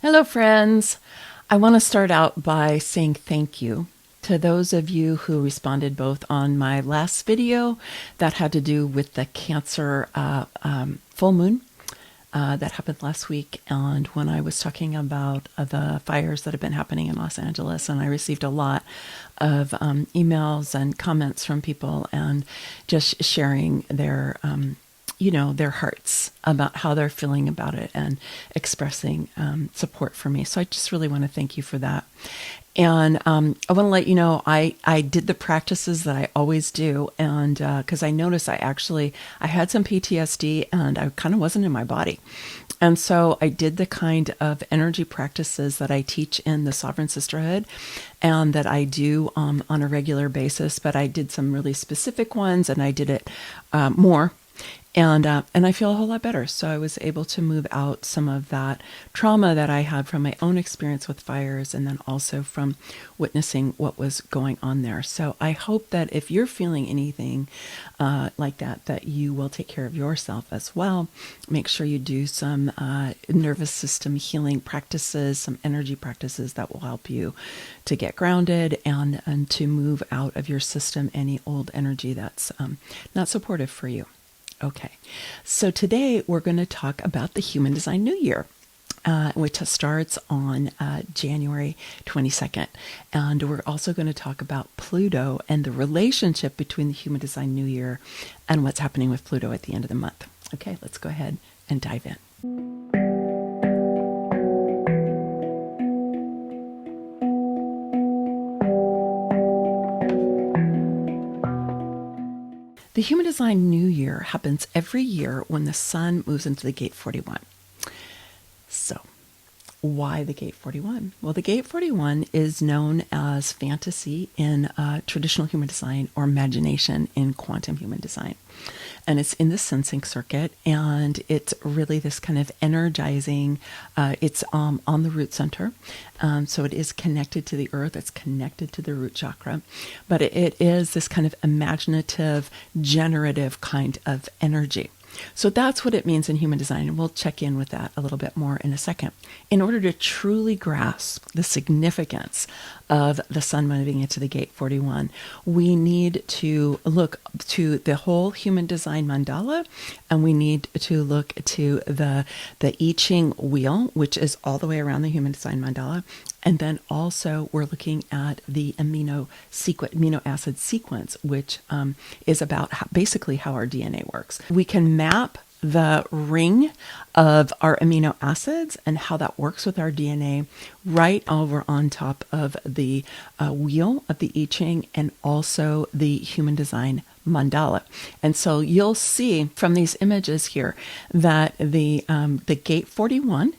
Hello, friends. I want to start out by saying thank you to those of you who responded both on my last video that had to do with the Cancer full moon that happened last week, and when I was talking about the fires that have been happening in Los Angeles. And I received a lot of emails and comments from people and just sharing their their hearts about how they're feeling about it and expressing support for me. So I just really want to thank you for that. And I want to let you know, I did the practices that I always do. And because I noticed I had some PTSD and I kind of wasn't in my body. And so I did the kind of energy practices that I teach in the Sovereign Sisterhood and that I do on a regular basis. But I did some really specific ones, and I did it more. And I feel a whole lot better. So I was able to move out some of that trauma that I had from my own experience with fires, and then also from witnessing what was going on there. So I hope that if you're feeling anything like that, that you will take care of yourself as well. Make sure you do some nervous system healing practices, some energy practices that will help you to get grounded and to move out of your system any old energy that's not supportive for you. Okay, so today we're going to talk about the Human Design New Year, which starts on January 22nd. And we're also going to talk about Pluto and the relationship between the Human Design New Year and what's happening with Pluto at the end of the month. Okay, let's go ahead and dive in. The Human Design New Year happens every year when the sun moves into the gate 41. So, why the gate 41? Well, the gate 41 is known as fantasy in traditional human design, or imagination in quantum human design. And it's in the sensing circuit, and it's really this kind of energizing, it's on the root center. So it is connected to the earth, it's connected to the root chakra, but it is this kind of imaginative, generative kind of energy. So that's what it means in human design, and we'll check in with that a little bit more in a second. In order to truly grasp the significance of the sun moving into the gate 41, we need to look to the whole human design mandala, and we need to look to the I Ching wheel, which is all the way around the human design mandala. And then also we're looking at the amino acid sequence, which is about basically how our DNA works. We can map the ring of our amino acids and how that works with our DNA right over on top of the wheel of the I Ching and also the human design mandala. And so you'll see from these images here that the gate 41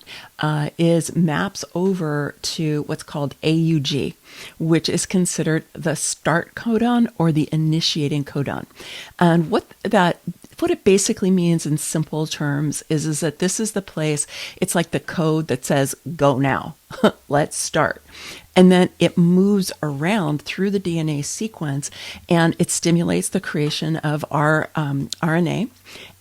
is maps over to what's called AUG, which is considered the start codon or the initiating codon. And what it basically means in simple terms is that this is the place, it's like the code that says, go now, let's start. And then it moves around through the DNA sequence, and it stimulates the creation of our RNA.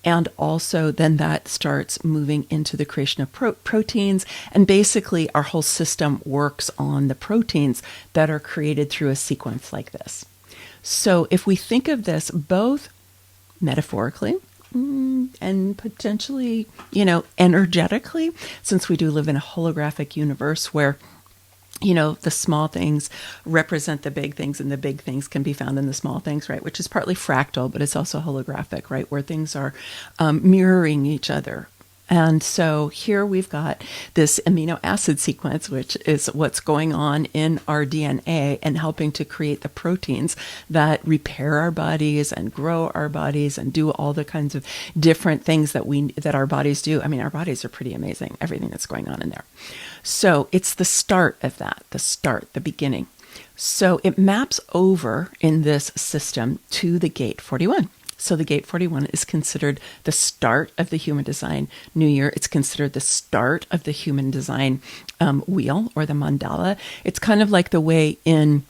And also then that starts moving into the creation of proteins. And basically our whole system works on the proteins that are created through a sequence like this. So if we think of this both metaphorically and potentially, energetically, since we do live in a holographic universe where the small things represent the big things, and the big things can be found in the small things, right? Which is partly fractal, but it's also holographic, right? Where things are mirroring each other. And so here we've got this amino acid sequence, which is what's going on in our DNA and helping to create the proteins that repair our bodies and grow our bodies and do all the kinds of different things that our bodies do. I mean, our bodies are pretty amazing, everything that's going on in there. So it's the start of that, the beginning. So it maps over in this system to the gate 41. So the gate 41 is considered the start of the human design new year. It's considered the start of the human design wheel or the mandala. It's kind of like the way in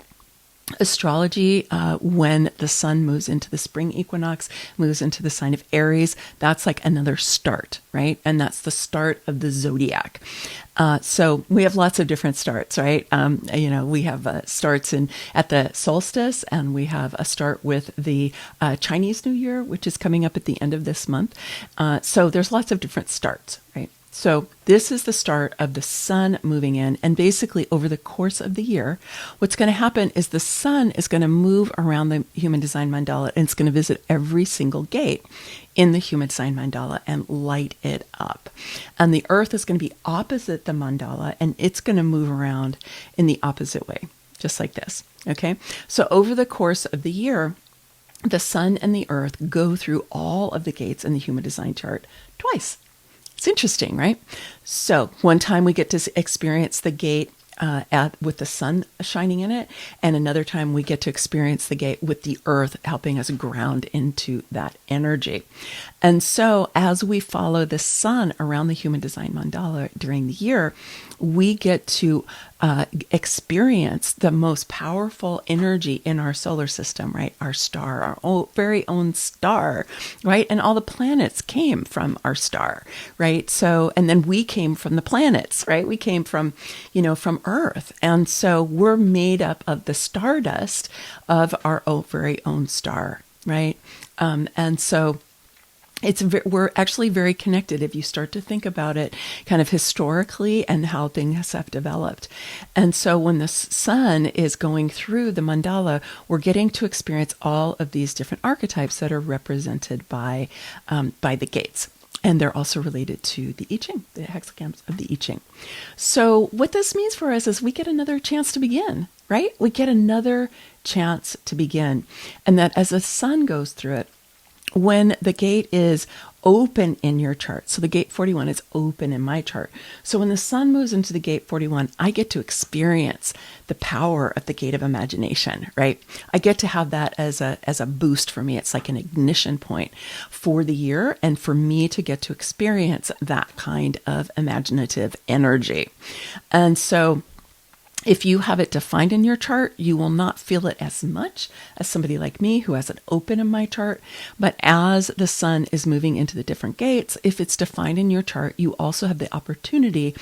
astrology, when the sun moves into the spring equinox, moves into the sign of Aries, that's like another start, right? And that's the start of the zodiac. So we have lots of different starts, right? We have starts at the solstice, and we have a start with the Chinese New Year, which is coming up at the end of this month. So there's lots of different starts, right? So this is the start of the sun moving in, and basically over the course of the year, what's going to happen is the sun is going to move around the human design mandala, and it's going to visit every single gate in the human design mandala and light it up. And the earth is going to be opposite the mandala, and it's going to move around in the opposite way, just like this. Okay. So over the course of the year, the sun and the earth go through all of the gates in the human design chart twice. It's interesting, right? So one time we get to experience the gate with the sun shining in it, and another time we get to experience the gate with the earth helping us ground into that energy. And so as we follow the sun around the human design mandala during the year, we get to experience the most powerful energy in our solar system, right? Our star, our very own star, right? And all the planets came from our star, right? So, and then we came from the planets, right? We came from, from Earth. And so we're made up of the stardust of our very own star, right? And so we're actually very connected if you start to think about it kind of historically and how things have developed. And so when the sun is going through the mandala, we're getting to experience all of these different archetypes that are represented by the gates. And they're also related to the I Ching, the hexagrams of the I Ching. So what this means for us is we get another chance to begin, right? We get another chance to begin. And that as the sun goes through it, when the gate is open in your chart, so the gate 41 is open in my chart. So when the sun moves into the gate 41, I get to experience the power of the gate of imagination, right? I get to have that as a boost for me. It's like an ignition point for the year, and for me to get to experience that kind of imaginative energy. And so if you have it defined in your chart, you will not feel it as much as somebody like me who has it open in my chart. But as the sun is moving into the different gates, if it's defined in your chart, you also have the opportunity,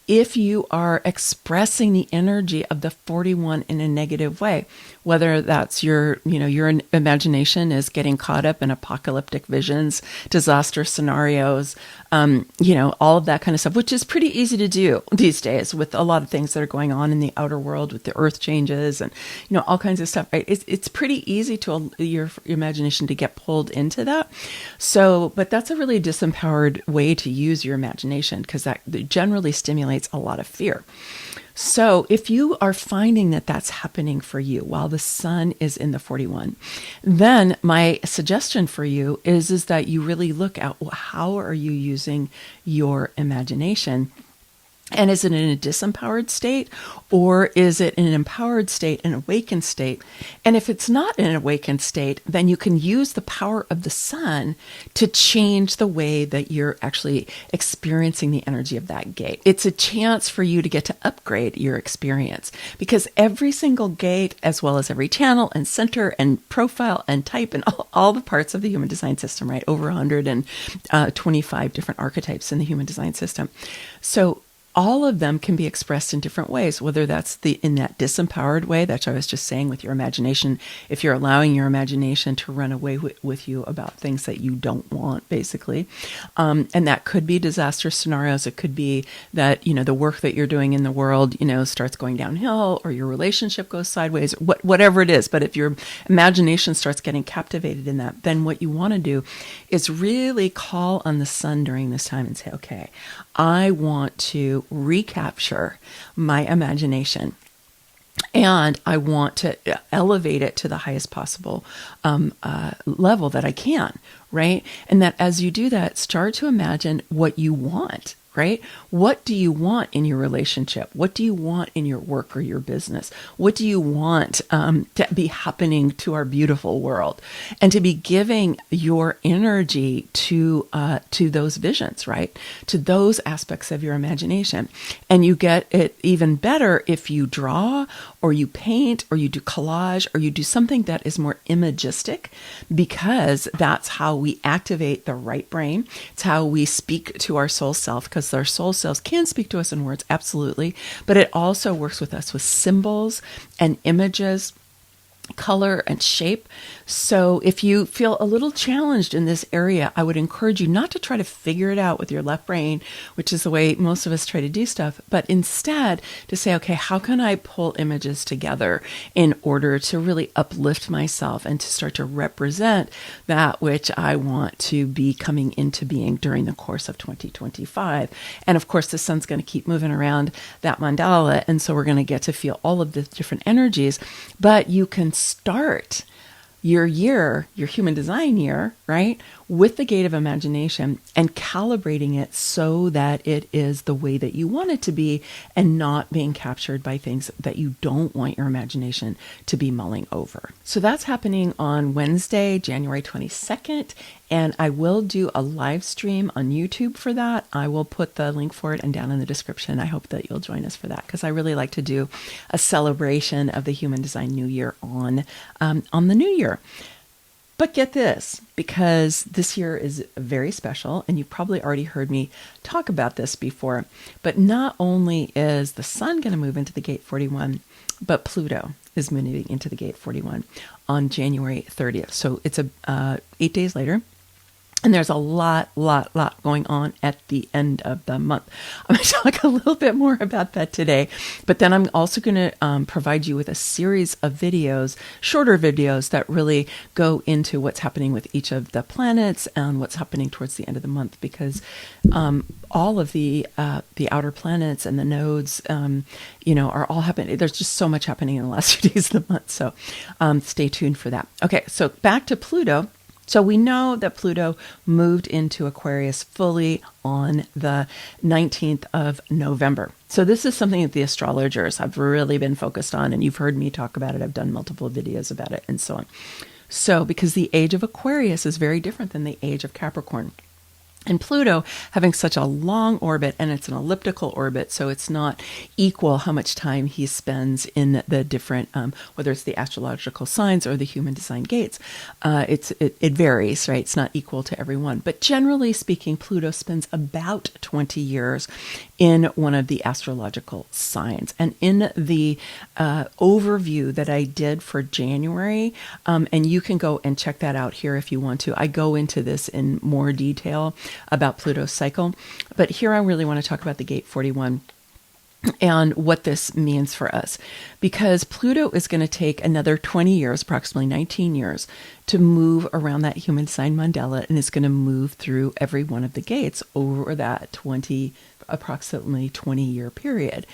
if you are expressing the energy of the 41 in a negative way, whether that's your imagination is getting caught up in apocalyptic visions, disaster scenarios, all of that kind of stuff, which is pretty easy to do these days with a lot of things that are going on in the outer world with the earth changes and, all kinds of stuff, right? It's pretty easy to your imagination to get pulled into that. So, but that's a really disempowered way to use your imagination, because that generally stimulates a lot of fear. So if you are finding that that's happening for you while the sun is in the 41, then my suggestion for you is that you really look at, well, how are you using your imagination? And is it in a disempowered state, or is it in an empowered state, an awakened state? And if it's not in an awakened state, then you can use the power of the sun to change the way that you're actually experiencing the energy of that gate. It's a chance for you to get to upgrade your experience, because every single gate, as well as every channel and center and profile and type and all the parts of the human design system, right? Over 125 different archetypes in the human design system. So all of them can be expressed in different ways, whether that's in that disempowered way that I was just saying with your imagination, if you're allowing your imagination to run away with you about things that you don't want, basically. And that could be disaster scenarios. It could be that, the work that you're doing in the world, starts going downhill, or your relationship goes sideways, whatever it is. But if your imagination starts getting captivated in that, then what you want to do is really call on the sun during this time and say, okay, I want to recapture my imagination, and I want to elevate it to the highest possible level that I can, right? And that as you do that, start to imagine what you want right? What do you want in your relationship? What do you want in your work or your business? What do you want to be happening to our beautiful world? And to be giving your energy to those visions, right? To those aspects of your imagination. And you get it even better if you draw or you paint or you do collage or you do something that is more imagistic, because that's how we activate the right brain. It's how we speak to our soul self, because our soul selves can speak to us in words, absolutely, but it also works with us with symbols and images, color and shape. So if you feel a little challenged in this area, I would encourage you not to try to figure it out with your left brain, which is the way most of us try to do stuff, but instead to say, okay, how can I pull images together in order to really uplift myself and to start to represent that which I want to be coming into being during the course of 2025. And of course, the sun's going to keep moving around that mandala. And so we're going to get to feel all of the different energies, but you can start your year, your human design year, right, with the gate of imagination and calibrating it so that it is the way that you want it to be and not being captured by things that you don't want your imagination to be mulling over. So that's happening on Wednesday, January 22nd. And I will do a live stream on YouTube for that. I will put the link for it and down in the description. I hope that you'll join us for that, because I really like to do a celebration of the Human Design New Year on the New Year. But get this, because this year is very special, and you've probably already heard me talk about this before, but not only is the sun going to move into the gate 41, but Pluto is moving into the gate 41 on January 30th. So it's 8 days later. And there's a lot going on at the end of the month. I'm going to talk a little bit more about that today, but then I'm also going to provide you with a series of videos, shorter videos that really go into what's happening with each of the planets and what's happening towards the end of the month, because all of the outer planets and the nodes, are all happening. There's just so much happening in the last few days of the month. So stay tuned for that. Okay, so back to Pluto. So we know that Pluto moved into Aquarius fully on the 19th of November. So this is something that the astrologers have really been focused on, and you've heard me talk about it. I've done multiple videos about it and so on. So because the age of Aquarius is very different than the age of Capricorn. And Pluto having such a long orbit, and it's an elliptical orbit, so it's not equal how much time he spends in the different, whether it's the astrological signs or the human design gates. It varies, right? It's not equal to everyone. But generally speaking, Pluto spends about 20 years in one of the astrological signs. And in the overview that I did for January, and you can go and check that out here if you want to, I go into this in more detail about Pluto's cycle. But here I really want to talk about the gate 41 and what this means for us, because Pluto is going to take another 20 years, approximately 19 years, to move around that human design mandala, and it's going to move through every one of the gates over that approximately 20-year period.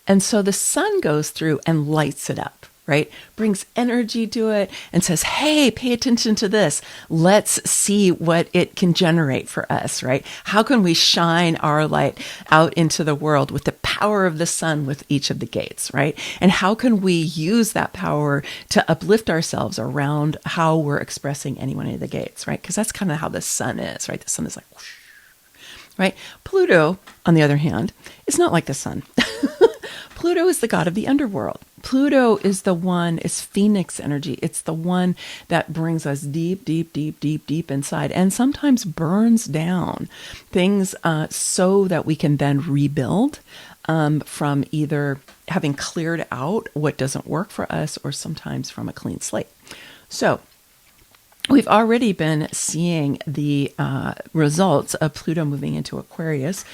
And so the sun goes through and lights it up, right? Brings energy to it and says, hey, pay attention to this. Let's see what it can generate for us, right? How can we shine our light out into the world with the power of the sun with each of the gates, right? And how can we use that power to uplift ourselves around how we're expressing any one of the gates, right? Because that's kind of how the sun is, right? The sun is like, whoosh, right? Pluto, on the other hand, is not like the sun. Pluto is the god of the underworld. Pluto is the one, is Phoenix energy. It's the one that brings us deep inside, and sometimes burns down things so that we can then rebuild from either having cleared out what doesn't work for us or sometimes from a clean slate. So we've already been seeing the results of Pluto moving into Aquarius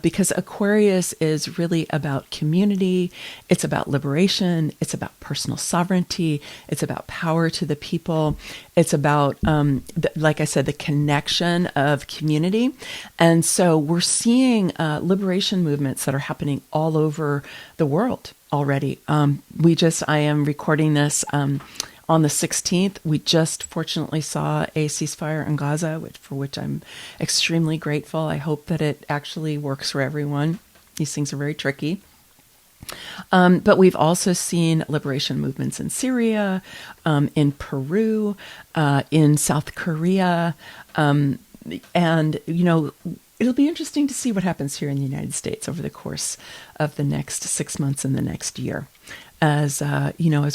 because Aquarius is really about community. It's about liberation. It's about personal sovereignty. It's about power to the people. It's about, like I said, the connection of community. And so we're seeing liberation movements that are happening all over the world already. I am recording this On the 16th, we just fortunately saw a ceasefire in Gaza, for which I'm extremely grateful. I hope that it actually works for everyone. These things are very tricky. But we've also seen liberation movements in Syria, in Peru, in South Korea. And, it'll be interesting to see what happens here in the United States over the course of the next 6 months and the next year. As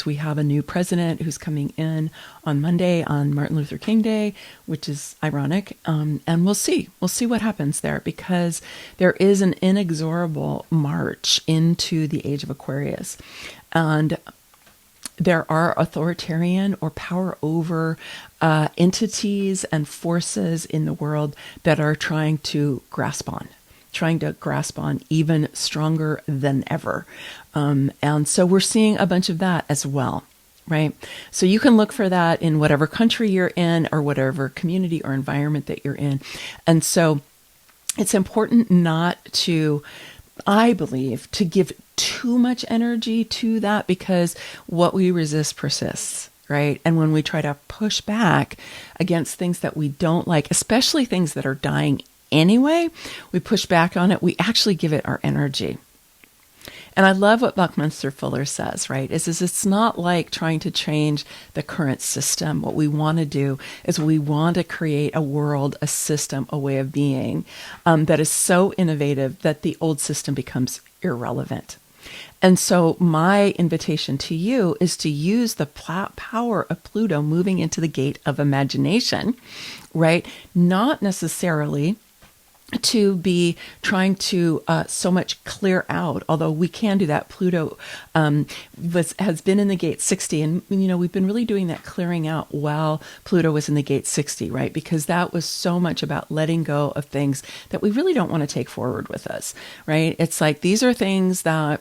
we have a new president who's coming in on Monday, on Martin Luther King Day, which is ironic. And we'll see what happens there, because there is an inexorable march into the age of Aquarius. And there are authoritarian or power over entities and forces in the world that are trying to grasp on even stronger than ever. And so we're seeing a bunch of that as well, right? So you can look for that in whatever country you're in or whatever community or environment that you're in. And so it's important not to, I believe, to give too much energy to that, because what we resist persists. Right. And when we try to push back against things that we don't like, especially things that are dying anyway, we push back on it, we actually give it our energy. And I love what Buckminster Fuller says, right? Is it's not like trying to change the current system. What we want to do is we want to create a world, a system, a way of being that is so innovative that the old system becomes irrelevant. And so my invitation to you is to use the power of Pluto moving into the gate of imagination, right? Not necessarily to be trying to so much clear out, although we can do that. Pluto has been in the gate 60, and we've been really doing that clearing out while Pluto was in the gate 60, right? Because that was so much about letting go of things that we really don't want to take forward with us, right? It's like these are things that,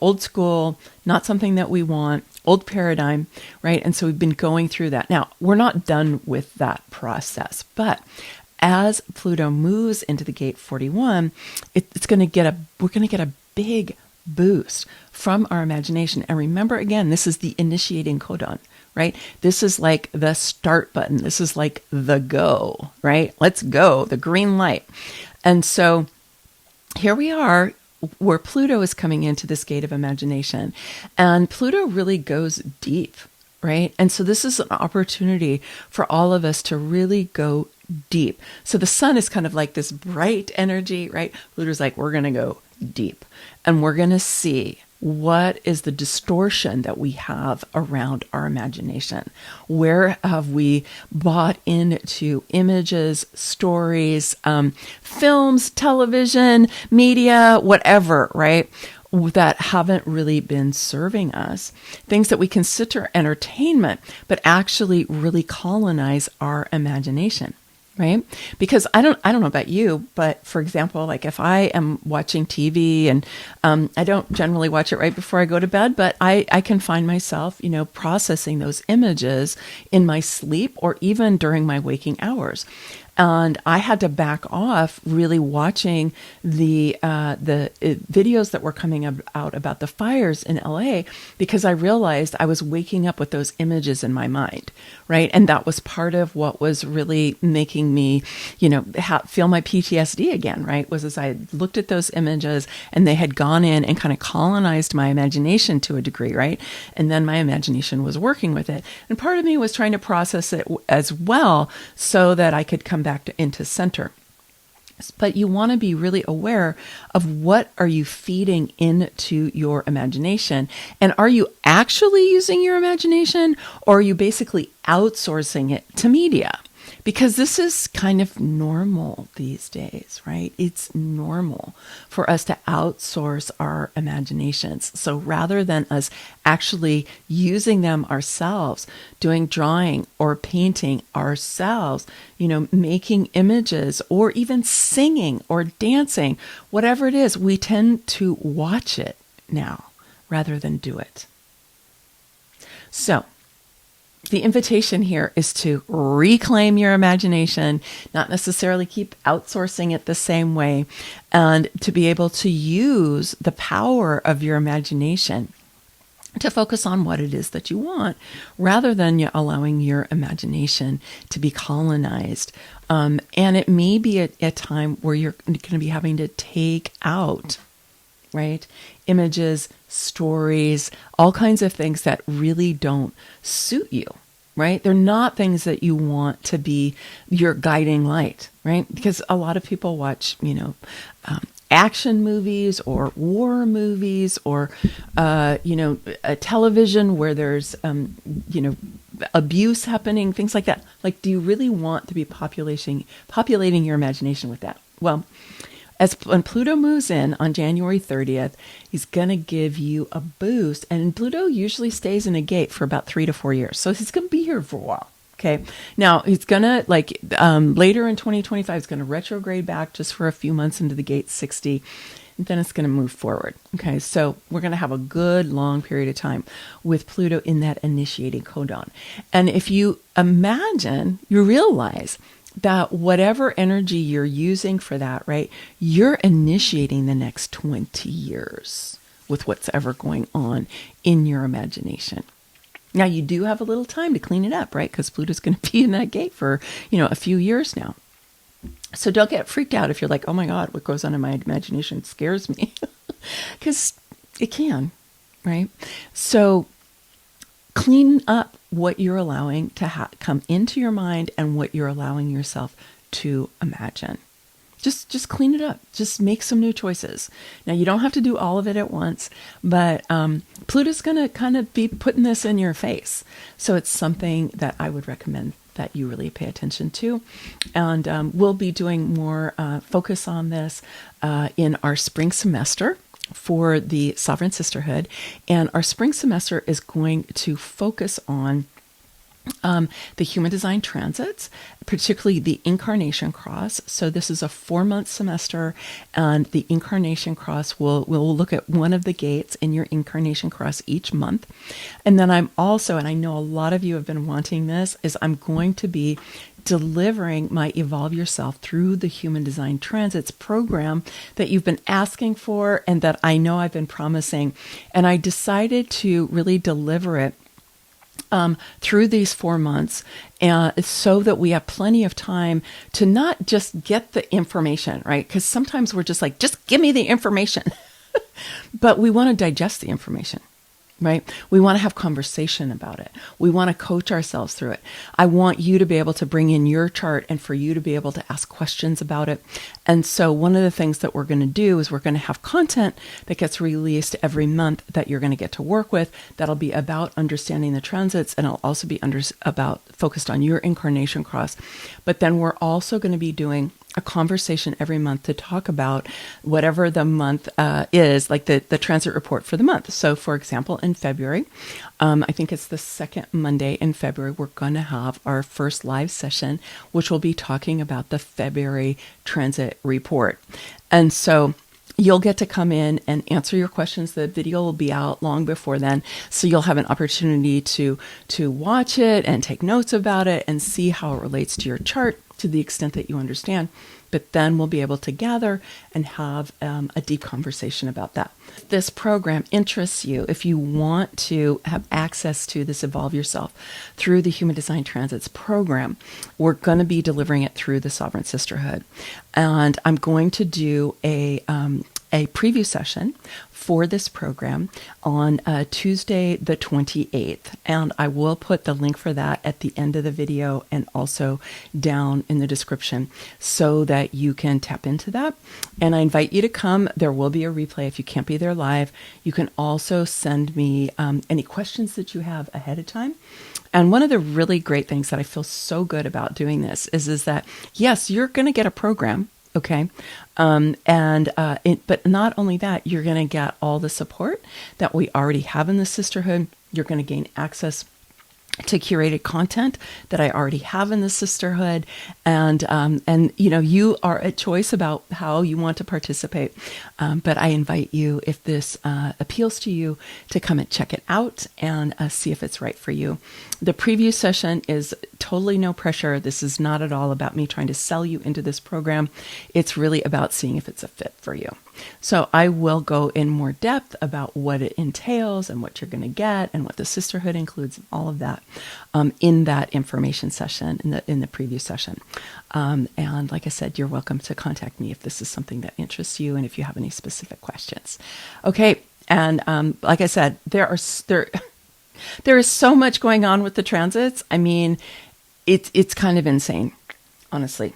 old school, not something that we want, old paradigm, right? And so we've been going through that. Now, we're not done with that process, but as Pluto moves into the gate 41, we're going to get a big boost from our imagination. And remember, again, this is the initiating codon, right? This is like the start button. This is like the go, right? Let's go, the green light. And so here we are, where Pluto is coming into this gate of imagination. And Pluto really goes deep, right? And so this is an opportunity for all of us to really go deep. So the sun is kind of like this bright energy, right? Pluto's like, we're going to go deep, and we're going to see what is the distortion that we have around our imagination. Where have we bought into images, stories, films, television, media, whatever, right? That haven't really been serving us. Things that we consider entertainment, but actually really colonize our imagination. Right? Because I don't know about you, but for example, like if I am watching TV and I don't generally watch it right before I go to bed, but I can find myself, processing those images in my sleep or even during my waking hours. And I had to back off really watching the videos that were coming out about the fires in LA, because I realized I was waking up with those images in my mind, right? And that was part of what was really making me, feel my PTSD again, right? Was as I looked at those images and they had gone in and kind of colonized my imagination to a degree, right? And then my imagination was working with it. And part of me was trying to process it as well so that I could come back into center. But you want to be really aware of what are you feeding into your imagination, and are you actually using your imagination, or are you basically outsourcing it to media? Because this is kind of normal these days, right? It's normal for us to outsource our imaginations. So rather than us actually using them ourselves, doing drawing or painting ourselves, making images or even singing or dancing, whatever it is, we tend to watch it now rather than do it. So the invitation here is to reclaim your imagination, not necessarily keep outsourcing it the same way, and to be able to use the power of your imagination to focus on what it is that you want rather than allowing your imagination to be colonized. And it may be a time where you're going to be having to take out, right, images, stories, all kinds of things that really don't suit you, right? They're not things that you want to be your guiding light, right? Because a lot of people watch, action movies or war movies or, a television where there's, abuse happening, things like that. Like, do you really want to be populating your imagination with that? Well, when Pluto moves in on January 30th, he's going to give you a boost. And Pluto usually stays in a gate for about 3 to 4 years. So he's going to be here for a while. Okay. Now he's going to later in 2025, he's going to retrograde back just for a few months into the gate 60. And then it's going to move forward. Okay. So we're going to have a good long period of time with Pluto in that initiating codon. And if you imagine, you realize that whatever energy you're using for that, right, you're initiating the next 20 years with what's ever going on in your imagination. Now, you do have a little time to clean it up, right? Because Pluto's going to be in that gate for, a few years now. So don't get freaked out if you're like, oh my God, what goes on in my imagination scares me. Because it can, right? So clean up what you're allowing to come into your mind and what you're allowing yourself to imagine. Just clean it up. Just make some new choices. Now, you don't have to do all of it at once, but Pluto's going to kind of be putting this in your face. So it's something that I would recommend that you really pay attention to. And we'll be doing more focus on this in our spring semester for the Sovereign Sisterhood. And our spring semester is going to focus on the human design transits, particularly the Incarnation Cross. So this is a 4-month semester, and the Incarnation Cross we'll look at one of the gates in your Incarnation Cross each month. And then I'm also, and I know a lot of you have been wanting this, is I'm going to be delivering my Evolve Yourself Through the Human Design Transits program that you've been asking for and that I know I've been promising. And I decided to really deliver it through these 4 months, so that we have plenty of time to not just get the information, right? Because sometimes we're just like, just give me the information. But we want to digest the information, right? We want to have conversation about it. We want to coach ourselves through it. I want you to be able to bring in your chart and for you to be able to ask questions about it. And so one of the things that we're going to do is we're going to have content that gets released every month that you're going to get to work with. That'll be about understanding the transits, and it'll also be about focused on your Incarnation Cross. But then we're also going to be doing a conversation every month to talk about whatever the month is, like the transit report for the month. So for example, in February, I think it's the second Monday in February, we're going to have our first live session, which will be talking about the February transit report. And so you'll get to come in and answer your questions. The video will be out long before then, so you'll have an opportunity to watch it and take notes about it and see how it relates to your chart to the extent that you understand. But then we'll be able to gather and have a deep conversation about that. If this program interests you, if you want to have access to this Evolve Yourself Through the Human Design Transits program, we're going to be delivering it through the Sovereign Sisterhood. And I'm going to do a preview session for this program on Tuesday the 28th. And I will put the link for that at the end of the video and also down in the description so that you can tap into that. And I invite you to come. There will be a replay if you can't be there live. You can also send me any questions that you have ahead of time. And one of the really great things that I feel so good about doing this is that, yes, you're going to get a program. Okay. But not only that, you're going to get all the support that we already have in the sisterhood. You're going to gain access to curated content that I already have in the sisterhood. And you are at choice about how you want to participate. But I invite you, if this appeals to you, to come and check it out and see if it's right for you. The preview session is totally no pressure. This is not at all about me trying to sell you into this program. It's really about seeing if it's a fit for you. So I will go in more depth about what it entails and what you're going to get and what the sisterhood includes, all of that in that information session, in the preview session. And like I said, you're welcome to contact me if this is something that interests you and if you have any specific questions. Okay, and like I said, there is so much going on with the transits. I mean, it's kind of insane, honestly.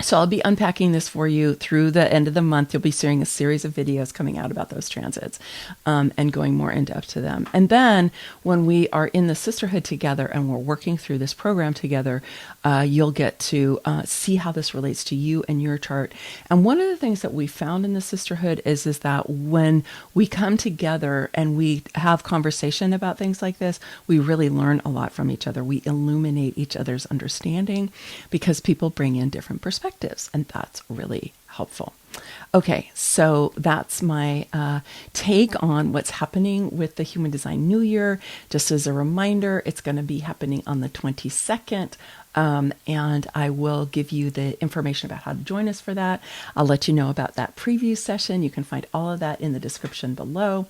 So I'll be unpacking this for you through the end of the month. You'll be seeing a series of videos coming out about those transits and going more in depth to them. And then when we are in the sisterhood together and we're working through this program together, you'll get to see how this relates to you and your chart. And one of the things that we found in the sisterhood is that when we come together and we have conversation about things like this, we really learn a lot from each other. We illuminate each other's understanding because people bring in different perspectives. And that's really helpful. Okay, so that's my take on what's happening with the Human Design New Year. Just as a reminder, it's going to be happening on the 22nd. And I will give you the information about how to join us for that. I'll let you know about that preview session. You can find all of that in the description below.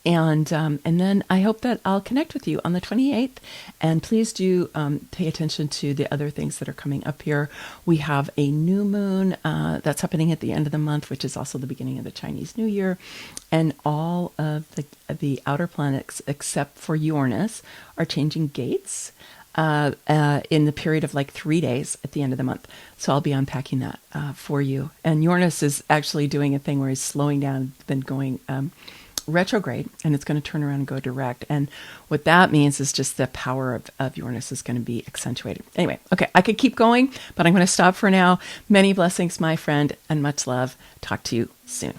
And then I hope that I'll connect with you on the 28th. And please do pay attention to the other things that are coming up here. We have a new moon that's happening at the end of the month, which is also the beginning of the Chinese New Year. And all of the outer planets, except for Uranus, are changing gates in the period of like 3 days at the end of the month. So I'll be unpacking that for you. And Uranus is actually doing a thing where he's slowing down, then going retrograde, and it's going to turn around and go direct. And what that means is just the power of Uranus is going to be accentuated. Anyway, okay, I could keep going, but I'm going to stop for now. Many blessings, my friend, and much love. Talk to you soon.